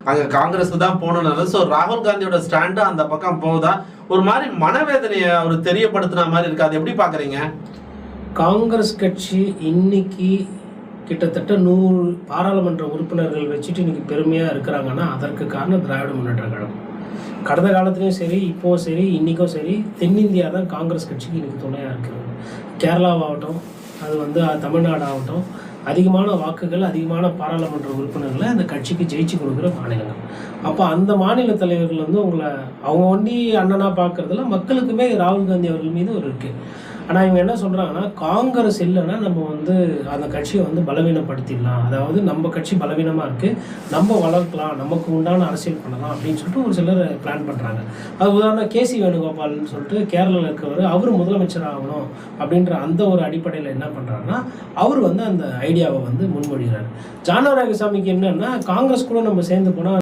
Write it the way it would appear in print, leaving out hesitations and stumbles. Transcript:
அங்கே காங்கிரஸுக்கு தான் போகணுன்னு. ஸோ ராகுல் காந்தியோட ஸ்டாண்டு அந்த பக்கம் போகுதா, ஒரு மாதிரி மனவேதனையை அவர் தெரியப்படுத்தின மாதிரி இருக்கு. அதை எப்படி பார்க்குறீங்க? காங்கிரஸ் கட்சி இன்னைக்கு கிட்டத்தட்ட 100 பாராளுமன்ற உறுப்பினர்கள் வச்சுட்டு இன்னைக்கு பெருமையாக இருக்கிறாங்கன்னா அதற்கு காரணம் திராவிட முன்னேற்ற கழகம். கடந்த காலத்துலேயும் சரி, இப்போவும் சரி, இன்றைக்கும் சரி, தென்னிந்தியா தான் காங்கிரஸ் கட்சிக்கு இன்றைக்கி துணையாக இருக்கிறது. கேரளாவாகட்டும், அது தமிழ்நாடு ஆகட்டும், அதிகமான வாக்குகள், அதிகமான பாராளுமன்ற உறுப்பினர்களை அந்த கட்சிக்கு ஜெயிச்சு கொடுக்குற மாநிலங்கள். அப்போ அந்த மாநில தலைவர்கள் அவங்க ஒண்டி அண்ணனாக பார்க்குறதுல மக்களுக்குமே ராகுல் காந்தி அவர்கள் மீது ஒரு இருக்குது. ஆனால் இவங்க என்ன சொல்கிறாங்கன்னா, காங்கிரஸ் இல்லைன்னா நம்ம அந்த கட்சியை பலவீனப்படுத்திடலாம், அதாவது நம்ம கட்சி பலவீனமாக இருக்குது, நம்ம வளர்க்கலாம், நமக்கு உண்டான அரசியல் பண்ணலாம் அப்படின்னு சொல்லிட்டு ஒரு சிலர் பிளான் பண்ணுறாங்க. அது உதாரணம் கேசி வேணுகோபால்னு சொல்லிட்டு கேரளாவில் இருக்கிறவர், அவர் முதலமைச்சர் ஆகணும் அப்படின்ற அந்த ஒரு அடிப்படையில் என்ன பண்ணுறாருன்னா, அவர் அந்த ஐடியாவை முன்மொழிகிறார். ஜானநாயகசாமிக்கு என்னன்னா, காங்கிரஸ் கூட நம்ம சேர்ந்து போனால்